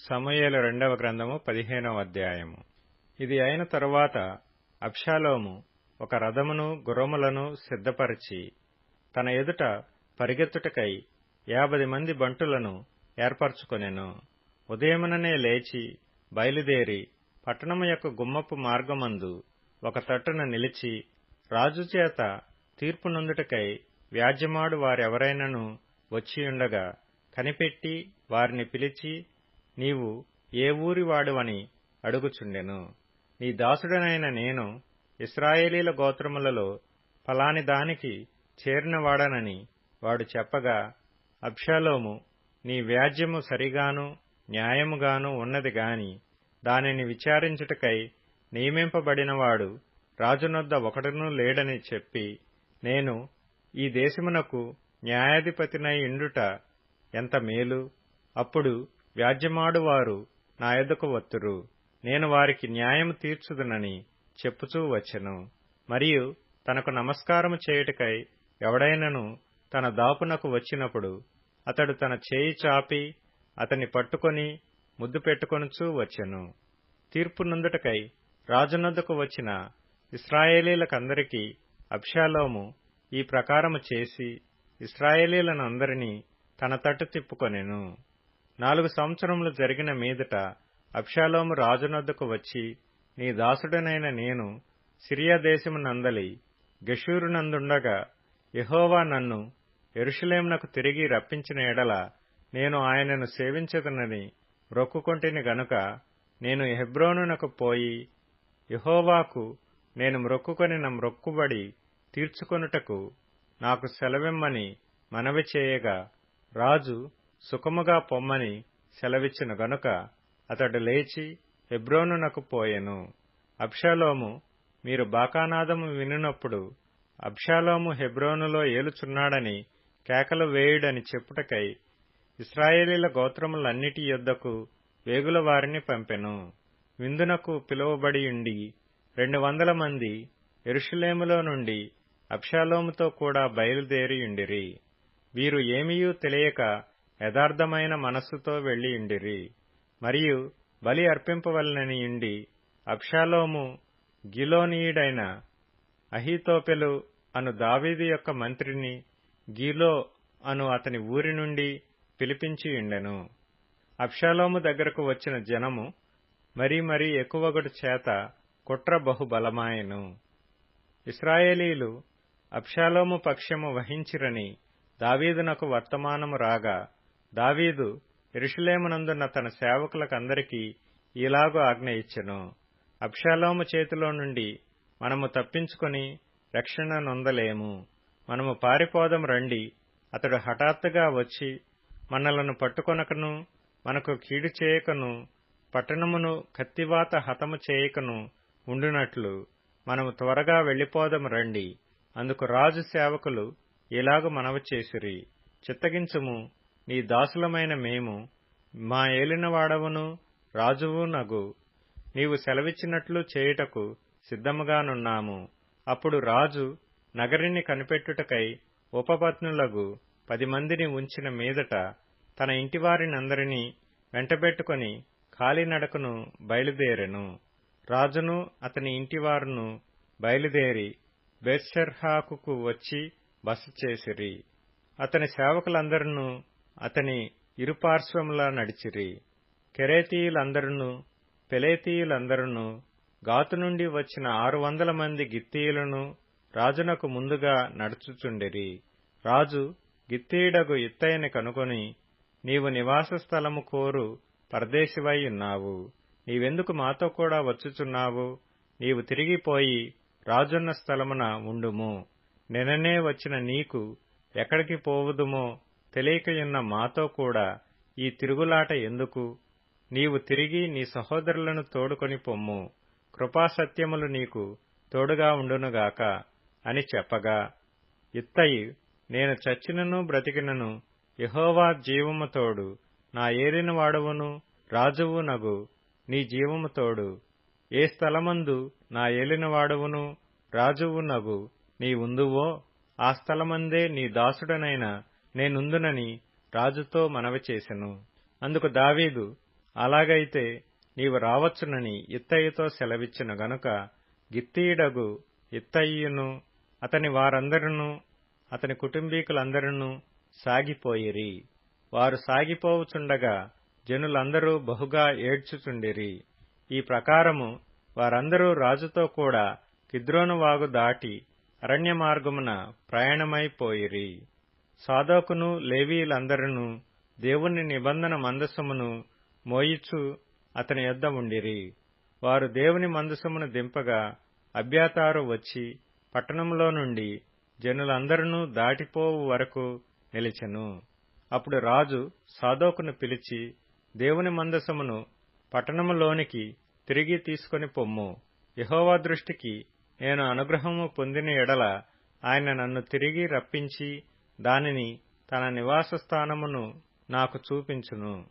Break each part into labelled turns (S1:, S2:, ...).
S1: సమూయేలు రెండవ గ్రంథము 15వ అధ్యాయము. ఇది అయిన తరువాత అబ్షాలోము ఒక రథమును గుర్రములను సిద్ధపరచి తన ఎదుట పరిగెత్తుటకై 50 మంది బంటులను ఏర్పరచుకొనెను. ఉదయముననే లేచి బయలుదేరి పట్టణము యొక్క గుమ్మపు మార్గమందు ఒక తట్టున నిలిచి రాజు చేత తీర్పు నొందుటకై వ్యాజ్యమాడు వారెవరైనను వచ్చియుండగా కనిపెట్టి వారిని పిలిచి, నీవు ఏ ఊరి వాడివని అడుగుచుండెను. నీ దాసుడనైన నేను ఇశ్రాయేలీల గోత్రములలో ఫలాని దానికి చేరినవాడనని వాడు చెప్పగా, అబ్షాలోము, నీ వ్యాజ్యము సరిగాను న్యాయముగాను ఉన్నది గాని దానిని విచారించుటకై నియమింపబడినవాడు రాజునొద్ద ఒకడునూ లేడని చెప్పి, నేను ఈ దేశమునకు న్యాయాధిపతినై ఉండుట ఎంత మేలు. అప్పుడు వ్యాజ్యమాడువారు నా యొద్దకు వత్తురు, నేను వారికి న్యాయము తీర్చుదునని చెప్పుచూ వచ్చెను. మరియు తనకు నమస్కారము చేయుటకై ఎవడైనను తన దాపునకు వచ్చినప్పుడు అతడు తన చేయి చాపి అతని పట్టుకొని ముద్దు పెట్టుకొనుచూ వచ్చెను. తీర్పు నొందుటకై రాజునొద్దకు వచ్చిన ఇశ్రాయేలీలకందరికీ అబ్షాలోము ఈ ప్రకారము చేసి ఇశ్రాయేలీలనందరినీ తన తట్టు తిప్పుకొనెను. 4 సంవత్సరములు జరిగిన మీదట అబ్షాలోము రాజునొద్దకు వచ్చి, నీ దాసుడనైన నేను సిరియా దేశమునందలి గెషూరునందుండగా యెహోవా నన్ను యెరూషలేమునకు తిరిగి రప్పించిన ఎడల నేను ఆయనను సేవించెదనని మ్రొక్కుకొంటిని గనుక నేను హెబ్రోనునకు పోయి యెహోవాకు నేను మ్రొక్కుకొనిన మ్రొక్కుబడి తీర్చుకొనుటకు నాకు సెలవిమ్మని మనవి చేయగా, రాజు సుఖముగా పొమ్మని సెలవిచ్చిన గనుక అతడు లేచి హెబ్రోనునకు పోయెను. అబ్షాలోము, మీరు బాకానాదము వినునప్పుడు అబ్షాలోము హెబ్రోనులో ఏలుచున్నాడని కేకలు వేయుడని చెప్పుటకై ఇశ్రాయేలీల గోత్రములన్నిటి యొద్దకు వేగుల వారిని పంపెను. విందునకు పిలువబడియుండి 200 మంది యెరూషలేములో నుండి అబ్షాలోముతో కూడా బయలుదేరియుండిరి. వీరు ఏమీయూ తెలియక యథార్థమైన మనస్సుతో వెళ్లియుండిరి. మరియు బలి అర్పింపవలెననియుండి అబ్షాలోము గిలోనీయుడైన అహీతోపెలు అను దావీదు యొక్క మంత్రిని గీలో అను అతని ఊరి నుండి పిలిపించియుండెను. అబ్షాలోము దగ్గరకు వచ్చిన జనము మరీ ఎక్కువగడు చేత కుట్ర బహుబలమాయెను. ఇశ్రాయేలీలు అబ్షాలోము పక్షము వహించిరని దావీదునకు వర్తమానము రాగా, దావీదు యెరూషలేమునందున్న తన సేవకులకందరికీ ఈలాగు ఆజ్ఞ ఇచ్చెను, అబ్షాలోము చేతిలో నుండి మనము తప్పించుకొని రక్షణ నొందలేము. మనము పారిపోదం రండి. అతడు హఠాత్తుగా వచ్చి మనలను పట్టుకొనకను మనకు కీడు చేయకను పట్టణమును కత్తివాత హతము చేయకను ఉండునట్లు మనము త్వరగా వెళ్లిపోదం రండి. అందుకు రాజు సేవకులు ఇలాగు మనవి చేసిరి, చిత్తగించుము, నీ దాసులమైన మేము మా ఏలినవాడవును రాజువు నగు నీవు సెలవిచ్చినట్లు చేయుటకు సిద్ధముగానున్నాము. అప్పుడు రాజు నగరిని కనిపెట్టుటకై ఉపపత్నులగు 10 మందిని ఉంచిన మీదట తన ఇంటివారినందరినీ వెంటబెట్టుకుని కాలినడకను బయలుదేరెను. రాజును అతని ఇంటివారును బయలుదేరి బెత్షెర్హాకుకు వచ్చి బస చేసిరి. అతని సేవకులందరూ అతని ఇరుపార్శ్వముల నడిచిరి. కెరేతీయులందరూ పెలేతీయులందరూ గాతు నుండి వచ్చిన 600 మంది గిత్తీయులను రాజునకు ముందుగా నడుచుచుండిరి. రాజు గిత్తీయుడగు ఇత్తయిని కనుగొని, నీవు నివాస స్థలము కోరు పరదేశివై ఉన్నావు. నీవెందుకు మాతో కూడా వచ్చుచున్నావు? నీవు తిరిగిపోయి రాజున్న స్థలమున ఉండుము. నిన్ననే వచ్చిన నీకు ఎక్కడికి పోవుదుమో తెలియకయున్న మాతో కూడా ఈ తిరుగులాట ఎందుకు? నీవు తిరిగి నీ సహోదరులను తోడుకొని పొమ్ము. కృపాసత్యములు నీకు తోడుగా ఉండునుగాక అని చెప్పగా, ఇత్తయి, నేను చచ్చినను బ్రతికినను యెహోవా జీవము తోడు, నా ఏలినవాడవును రాజువు నగు నీ జీవము తోడు. ఏ స్థలమందు నా ఏలినవాడవును రాజువు నగు నీ ఉందువో ఆ స్థలమందే నీ దాసుడనైన నేనుందునని రాజుతో మనవి చేసెను. అందుకు దావీదు, అలాగైతే నీవు రావచ్చునని ఇత్తయితో సెలవిచ్చిన గనుక గిత్తీయుడగు ఇత్తయియును అతని వారందరును అతని కుటుంబీకులందరూ సాగిపోయిరి. వారు సాగిపోవుచుండగా జనులందరూ బహుగా ఏడ్చుచుండిరి. ఈ ప్రకారము వారందరూ రాజుతో కూడా కిద్రోను వాగు దాటి అరణ్య మార్గమున ప్రయాణమైపోయిరి. సాదోకును లేవీయులందరూ దేవుని నిబంధన మందసమును మోయిచు అతని యొద్ద ఉండిరి. వారు దేవుని మందసమును దింపగా అబ్యాతారు వచ్చి పట్టణంలో నుండి జనులందరూ దాటిపోవు వరకు నిలిచెను. అప్పుడు రాజు సాదోకును పిలిచి, దేవుని మందసమును పట్టణములోనికి తిరిగి తీసుకొని పొమ్ము. యెహోవా దృష్టికి నేను అనుగ్రహము పొందిన ఎడల ఆయన నన్ను తిరిగి రప్పించి దానిని తన నివాస స్థానమును నాకు చూపించును.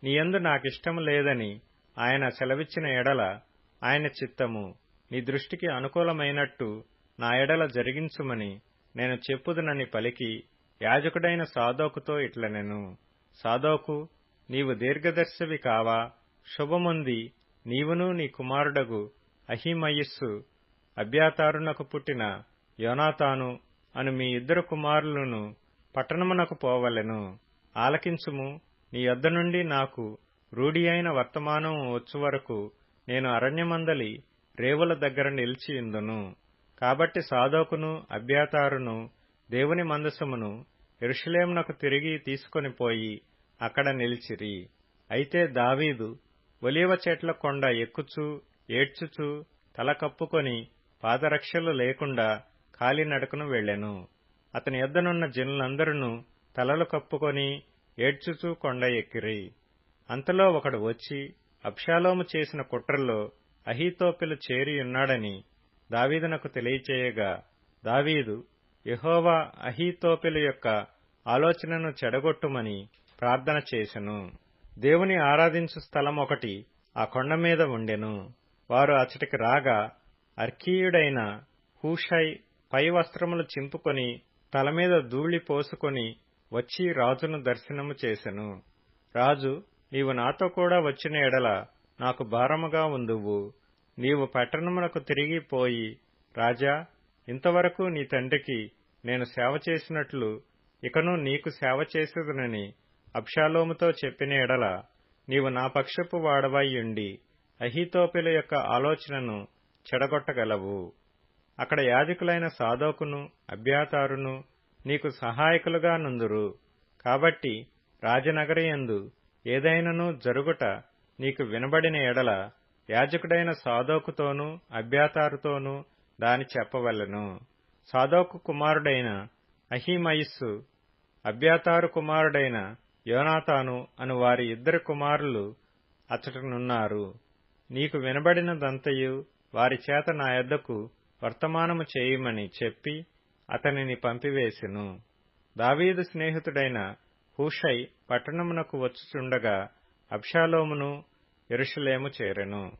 S1: నీయందు నాకిష్టము లేదని ఆయన సెలవిచ్చిన ఎడల ఆయన చిత్తము నీ దృష్టికి అనుకూలమైనట్టు నా ఎడల జరిగించుమని నేను చెప్పుదునని పలికి యాజకుడైన సాదోకుతో ఇట్లనెను. సాదోకు, నీవు దీర్ఘదర్శివి కావా? శుభముంది, నీవును నీ కుమారుడగు అహీమయస్సు అబ్యాతారునకు పుట్టిన యోనాతాను అను మీ ఇద్దరు కుమారులను పట్టణమునకు పోవలెను. ఆలకించుము. నీ యొద్ద నుండి నాకు రూఢి అయిన వర్తమానం వచ్చు వరకు నేను అరణ్యమందలి రేవుల దగ్గర నిలిచియుందును. కాబట్టి సాదోకును అబ్యాతారును దేవుని మందసమును యెరూషలేమునకు తిరిగి తీసుకొని పోయి అక్కడ నిలిచిరి. అయితే దావీదు ఒలీవ చెట్ల కొండ ఎక్కుచూ ఏడ్చుచూ తల కప్పుకొని పాదరక్షలు లేకుండా కాలినడకను వెళ్లెను. అతని యొద్దనున్న జనులందరూ తలలు కప్పుకొని ఏడ్చుచూ కొండ ఎక్కిరి. అంతలో ఒకడు వచ్చి అబ్షాలోము చేసిన కుట్రలో అహీతోపెలు చేరియున్నాడని దావీదునకు తెలియచేయగా, దావీదు యెహోవా అహీతోపెలు యొక్క ఆలోచనను చెడగొట్టుమని ప్రార్థన చేసెను. దేవుని ఆరాధించు స్థలం ఒకటి ఆ కొండ మీద ఉండెను. వారు అచ్చటికి రాగా అర్కీయుడైన హూషై పై వస్త్రములు చింపుకొని తలమీద ధూళి పోసుకొని వచ్చి రాజును దర్శనము చేసెను. రాజు, నీవు నాతో కూడా వచ్చిన ఎడల నాకు భారముగా ఉందువు. నీవు పట్టణమునకు తిరిగి పోయి, రాజా, ఇంతవరకు నీ తండ్రికి నేను సేవ చేసినట్లు ఇకను నీకు సేవ చేసేదనని అబ్షాలోముతో చెప్పిన ఎడల నీవు నా పక్షపు వాడవై ఉండి అహీతోపెలు యొక్క ఆలోచనను చెడగొట్టగలవు. అక్కడ యాజకులైన సాదోకును అబ్యాతారును నీకు సహాయకులుగా నుందురు. కాబట్టి రాజనగరయందు ఏదైనను జరుగుట నీకు వినబడిన ఎడల యాజకుడైన సాదోకుతోనూ అబ్యాతారుతోనూ దాని చెప్పవలెను. సాదోకు కుమారుడైన అహీమయస్సు అబ్యాతారు కుమారుడైన యోనాతాను అను వారి ఇద్దరు కుమారులు అచ్చటనున్నారు. నీకు వినబడినదంతయు వారి చేత నా యొద్దకు వర్తమానము చేయమని చెప్పి అతనిని పంపివేసెను. దావీదు స్నేహితుడైన హూషై పట్టణమునకు వచ్చుచుండగా అబ్షాలోమును యెరూషలేము చేరెను.